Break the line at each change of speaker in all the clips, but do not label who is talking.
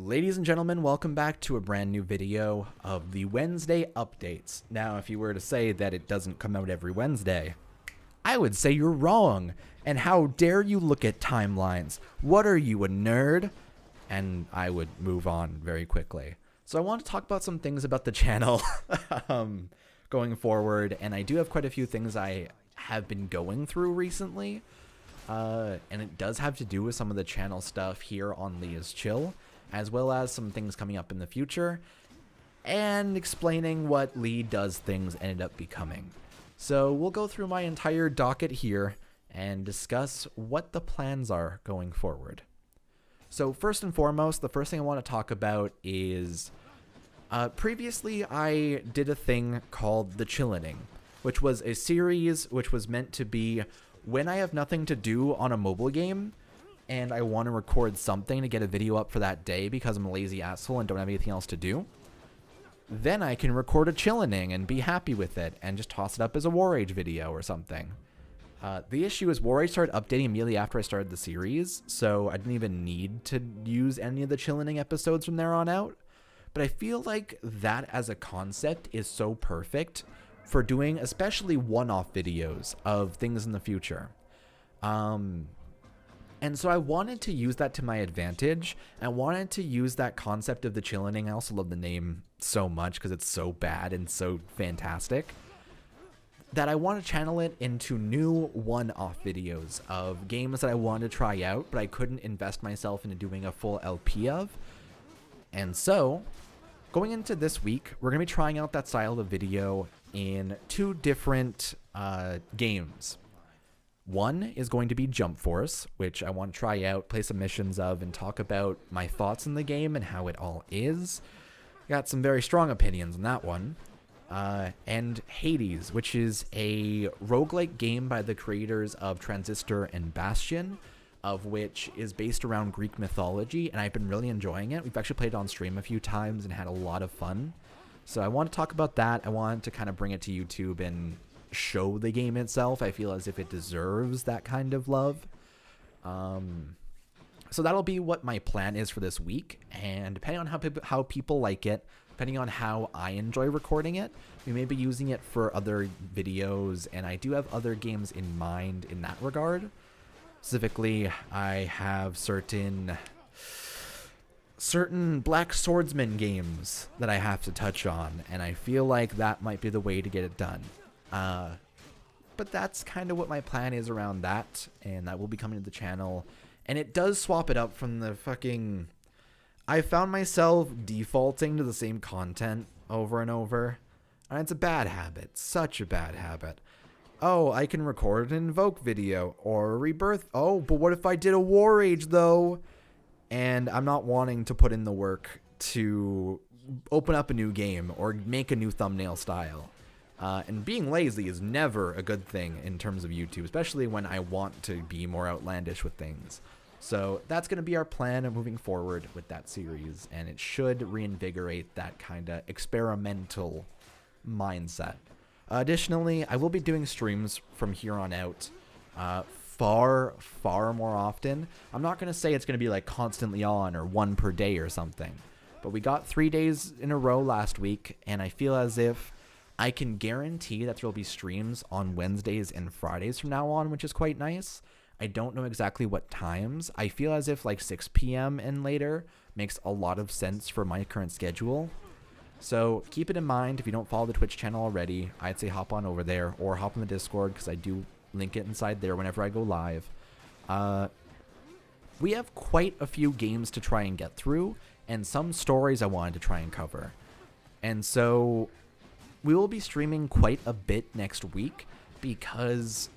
Ladies and gentlemen, welcome back to a brand new video of the Wednesday updates. Now, if you were to say that it doesn't come out every Wednesday, I would say you're wrong. And how dare you look at timelines? What are you, a nerd? And I would move on very quickly. So I want to talk about some things about the channel going forward. And I do have quite a few things I have been going through recently. And it does have to do with some of the channel stuff here on LeaIsChill, as well as some things coming up in the future, and explaining what Lee Does Things ended up becoming. So we'll go through my entire docket here and discuss what the plans are going forward. So first and foremost, the first thing I want to talk about is previously I did a thing called the Chillening, which was a series which was meant to be when I have nothing to do on a mobile game and I want to record something to get a video up for that day because I'm a lazy asshole and don't have anything else to do, then I can record a Chillening and be happy with it and just toss it up as a War Age video or something. The issue is War Age started updating immediately after I started the series, so I didn't even need to use any of the Chillening episodes from there on out. But I feel like that as a concept is so perfect for doing especially one-off videos of things in the future. And so I wanted to use that to my advantage. I wanted to use that concept of the Chillening. I also love the name so much because it's so bad and so fantastic, that I want to channel it into new one-off videos of games that I wanted to try out, but I couldn't invest myself into doing a full LP of. And so, going into this week, we're going to be trying out that style of video in two different games. One is going to be Jump Force, which I want to try out, play some missions of, and talk about my thoughts in the game and how it all is. Got some very strong opinions on that one. And Hades, which is a roguelike game by the creators of Transistor and Bastion, of which is based around Greek mythology, and I've been really enjoying it. We've actually played it on stream a few times and had a lot of fun. So I want to talk about that. I want to kind of bring it to YouTube and show the game itself. I feel as if it deserves that kind of love. So that'll be what my plan is for this week, and depending on how people like it, depending on how I enjoy recording it, we may be using it for other videos, and I do have other games in mind in that regard. Specifically, I have certain Black Swordsman games that I have to touch on, and I feel like that might be the way to get it done. But that's kind of what my plan is around that, and that will be coming to the channel. And it does swap it up from the fucking... I found myself defaulting to the same content over and over, and it's a bad habit, such a bad habit. Oh, I can record an Invoke video, or a Rebirth. Oh, but what if I did a War Age, though? And I'm not wanting to put in the work to open up a new game or make a new thumbnail style. And being lazy is never a good thing in terms of YouTube, especially when I want to be more outlandish with things. So that's going to be our plan of moving forward with that series, and it should reinvigorate that kind of experimental mindset. Additionally, I will be doing streams from here on out far more often. I'm not going to say it's going to be like constantly on or one per day or something, but we got 3 days in a row last week, and I feel as if I can guarantee that there will be streams on Wednesdays and Fridays from now on, which is quite nice. I don't know exactly what times. I feel as if like 6 p.m. and later makes a lot of sense for my current schedule. So keep it in mind. If you don't follow the Twitch channel already, I'd say hop on over there or hop on the Discord, because I do link it inside there whenever I go live. We have quite a few games to try and get through, and some stories I wanted to try and cover. And so we will be streaming quite a bit next week, because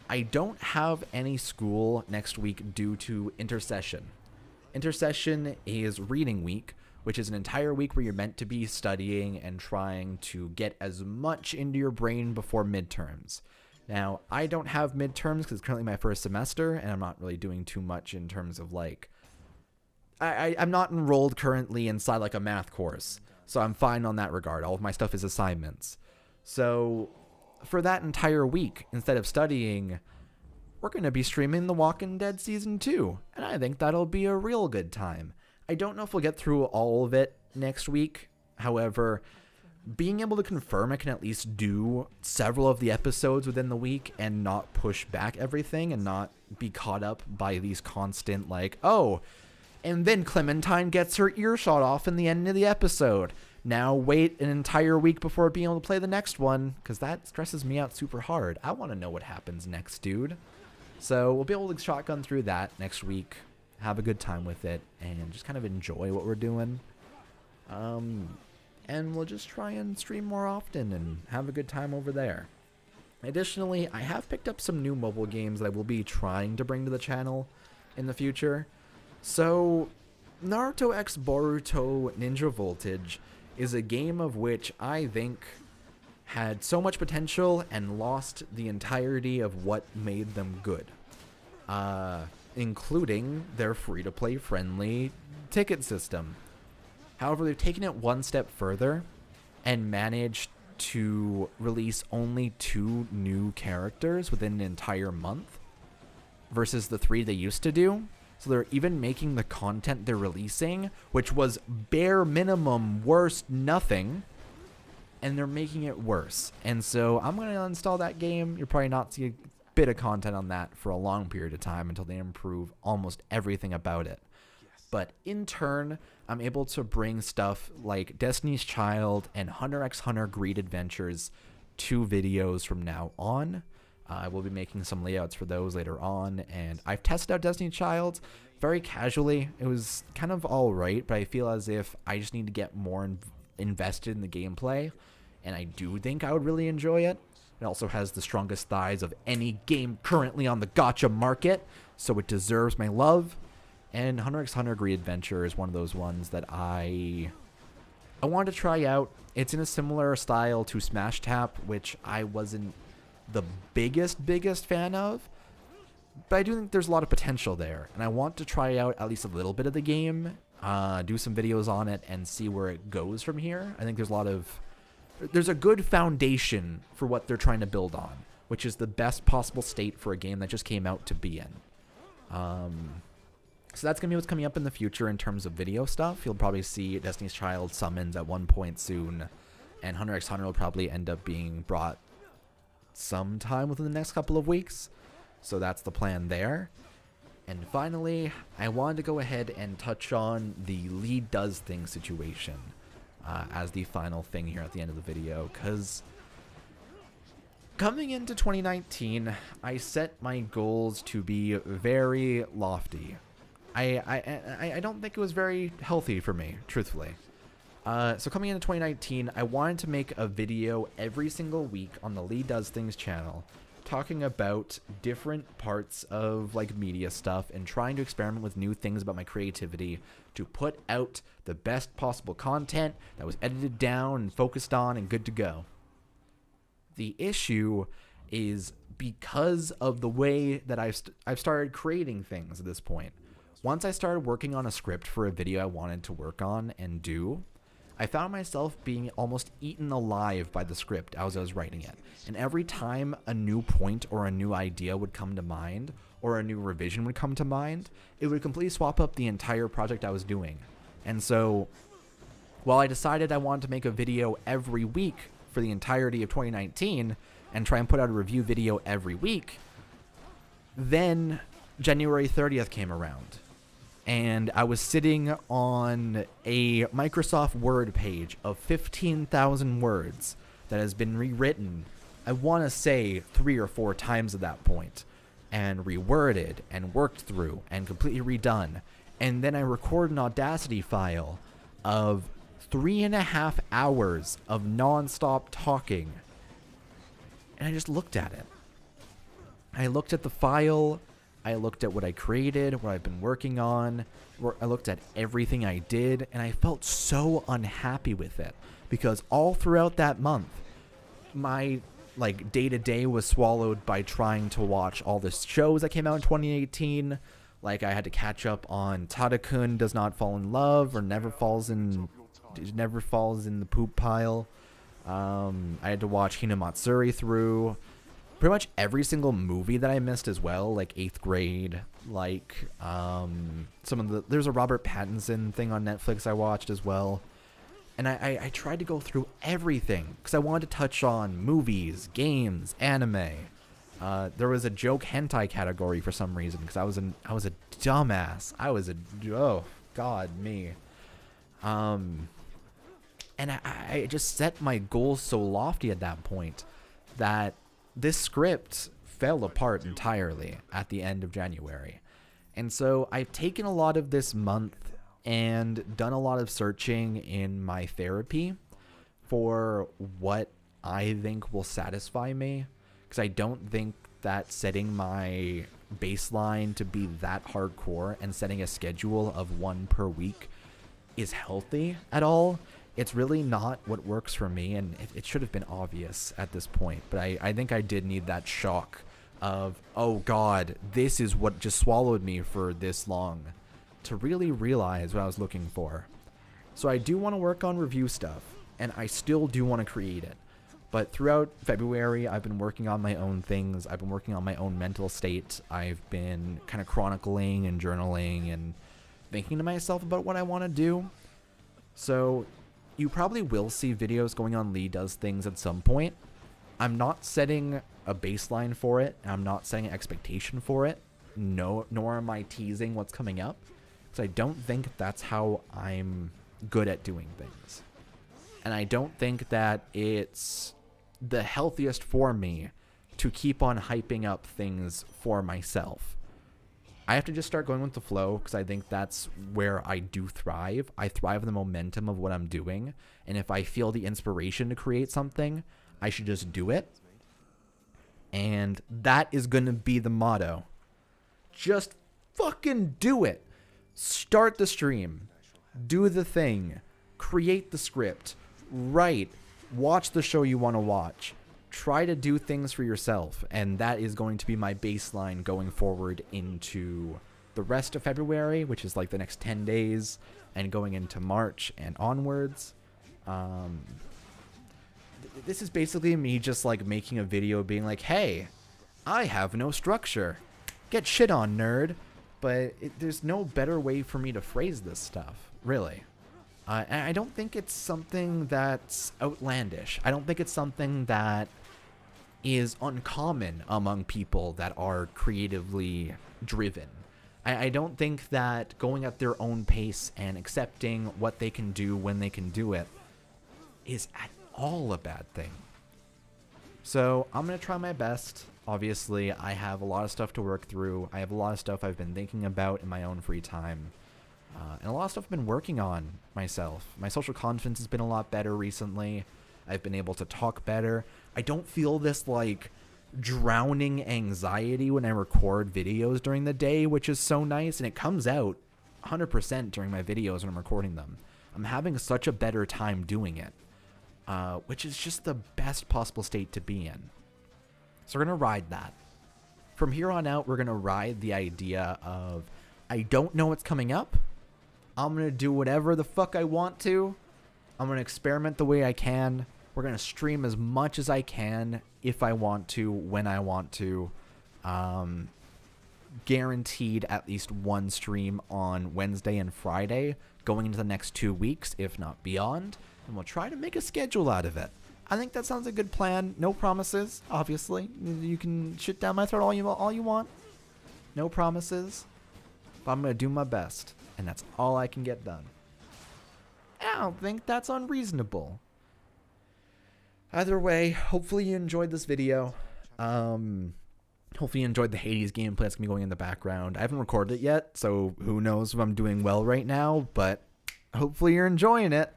I don't have any school next week due to Intercession. Intercession is reading week, which is an entire week where you're meant to be studying and trying to get as much into your brain before midterms. Now, I don't have midterms because it's currently my first semester, and I'm not really doing too much in terms of like... I'm not enrolled currently inside like a math course, so I'm fine on that regard. All of my stuff is assignments. So for that entire week, instead of studying, we're going to be streaming The Walking Dead Season 2, and I think that'll be a real good time. I don't know if we'll get through all of it next week. However, being able to confirm I can at least do several of the episodes within the week and not push back everything and not be caught up by these constant, like, oh, and then Clementine gets her ear shot off in the end of the episode. Now wait an entire week before being able to play the next one, because that stresses me out super hard. I want to know what happens next, dude. So we'll be able to shotgun through that next week, have a good time with it, and just kind of enjoy what we're doing. And we'll just try and stream more often and have a good time over there. Additionally, I have picked up some new mobile games that I will be trying to bring to the channel in the future. So, Naruto X Boruto Ninja Voltage is a game of which I think had so much potential and lost the entirety of what made them good. Including their free-to-play friendly ticket system. However, they've taken it one step further and managed to release only 2 new characters within an entire month versus the 3 they used to do. So they're even making the content they're releasing, which was bare minimum worst nothing, and they're making it worse. And so I'm going to uninstall that game. You'll probably not see a bit of content on that for a long period of time until they improve almost everything about it. But in turn, I'm able to bring stuff like Destiny's Child and Hunter x Hunter Greed Adventures to videos from now on. I will be making some layouts for those later on, and I've tested out Destiny's Child very casually. It was kind of alright, but I feel as if I just need to get more invested in the gameplay, and I do think I would really enjoy it. It also has the strongest thighs of any game currently on the gacha market, so it deserves my love. And Hunter x Hunter Greed Adventure is one of those ones that I wanted to try out. It's in a similar style to Smash Tap, which I wasn't the biggest fan of, but I do think there's a lot of potential there, and I want to try out at least a little bit of the game, do some videos on it, and see where it goes from here. I think there's a good foundation for what they're trying to build on, which is the best possible state for a game that just came out to be in. So that's going to be what's coming up in the future in terms of video stuff. You'll probably see Destiny's Child summons at one point soon, and Hunter x Hunter will probably end up being brought sometime within the next couple of weeks. So that's the plan there. And finally, I wanted to go ahead and touch on the Lee Does Things situation as the final thing here at the end of the video, because coming into 2019, I set my goals to be very lofty. I don't think it was very healthy for me, truthfully. So coming into 2019, I wanted to make a video every single week on the Lee Does Things channel, talking about different parts of like media stuff and trying to experiment with new things about my creativity to put out the best possible content that was edited down and focused on and good to go. The issue is because of the way that I've started creating things at this point. Once I started working on a script for a video I wanted to work on and do, I found myself being almost eaten alive by the script as I was writing it. And every time a new point or a new idea would come to mind, or a new revision would come to mind, it would completely swap up the entire project I was doing. And so, while I decided I wanted to make a video every week for the entirety of 2019, and try and put out a review video every week, then January 30th came around. And I was sitting on a Microsoft Word page of 15,000 words that has been rewritten, I want to say 3 or 4 times at that point, and reworded and worked through and completely redone. And then I record an Audacity file of 3.5 hours of non-stop talking. And I just looked at it. I looked at the file. I looked at what I created, what I've been working on, I looked at everything I did, and I felt so unhappy with it, because all throughout that month, my day-to-day was swallowed by trying to watch all the shows that came out in 2018. Like, I had to catch up on Tadakun Does Not Fall in Love, or Never Falls in the Poop Pile. I had to watch Hinamatsuri through. pretty much every single movie that I missed as well, like 8th Grade, like there's a Robert Pattinson thing on Netflix I watched as well. And I tried to go through everything because I wanted to touch on movies, games, anime. There was a joke hentai category for some reason because I was a dumbass. Oh God, me. And I just set my goals so lofty at that point that this script fell apart entirely at the end of January. And so I've taken a lot of this month and done a lot of searching in my therapy for what I think will satisfy me. Because I don't think that setting my baseline to be that hardcore and setting a schedule of 1 per week is healthy at all. It's really not what works for me, and it should have been obvious at this point. But I think I did need that shock of, oh God, this is what just swallowed me for this long, to really realize what I was looking for. So I do want to work on review stuff, and I still do want to create it. But throughout February, I've been working on my own things. I've been working on my own mental state. I've been kind of chronicling and journaling and thinking to myself about what I want to do. So you probably will see videos going on Lee Does Things at some point. I'm not setting a baseline for it. I'm not setting an expectation for it. No, nor am I teasing what's coming up. Because I don't think that's how I'm good at doing things. And I don't think that it's the healthiest for me to keep on hyping up things for myself. I have to just start going with the flow because I think that's where I do thrive. I thrive in the momentum of what I'm doing. And if I feel the inspiration to create something, I should just do it. And that is going to be the motto. Just fucking do it. Start the stream. Do the thing. Create the script. Write. Watch the show you want to watch. Try to do things for yourself, and that is going to be my baseline going forward into the rest of February, which is like the next 10 days, and going into March and onwards. This is basically me just like making a video being like, hey, I have no structure. Get shit on, nerd. But there's no better way for me to phrase this stuff, really. And I don't think it's something that's outlandish. I don't think it's something that is uncommon among people that are creatively driven. I don't think that going at their own pace and accepting what they can do when they can do it is at all a bad thing. So I'm going to try my best. Obviously, I have a lot of stuff to work through. I have a lot of stuff I've been thinking about in my own free time. And a lot of stuff I've been working on myself. My social confidence has been a lot better recently. I've been able to talk better. I don't feel this like drowning anxiety when I record videos during the day, which is so nice. And it comes out 100% during my videos when I'm recording them. I'm having such a better time doing it, which is just the best possible state to be in. So we're going to ride that. From here on out, we're going to ride the idea of, I don't know what's coming up. I'm going to do whatever the fuck I want to. I'm going to experiment the way I can. We're going to stream as much as I can if I want to, when I want to. Guaranteed at least one stream on Wednesday and Friday going into the next 2 weeks, if not beyond. And we'll try to make a schedule out of it. I think that sounds a good plan. No promises, obviously. You can shit down my throat all you want. No promises. But I'm going to do my best. And that's all I can get done. I don't think that's unreasonable. Either way, hopefully you enjoyed this video. Hopefully you enjoyed the Hades gameplay that's going to be going in the background. I haven't recorded it yet, so who knows if I'm doing well right now. But hopefully you're enjoying it.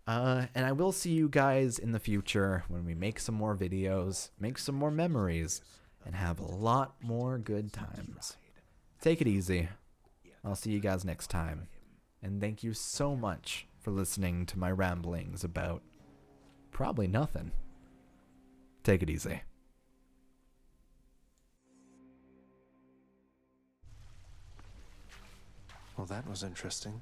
And I will see you guys in the future when we make some more videos, make some more memories, and have a lot more good times. Take it easy. I'll see you guys next time. And thank you so much for listening to my ramblings about probably nothing. Take it easy.
Well, that was interesting.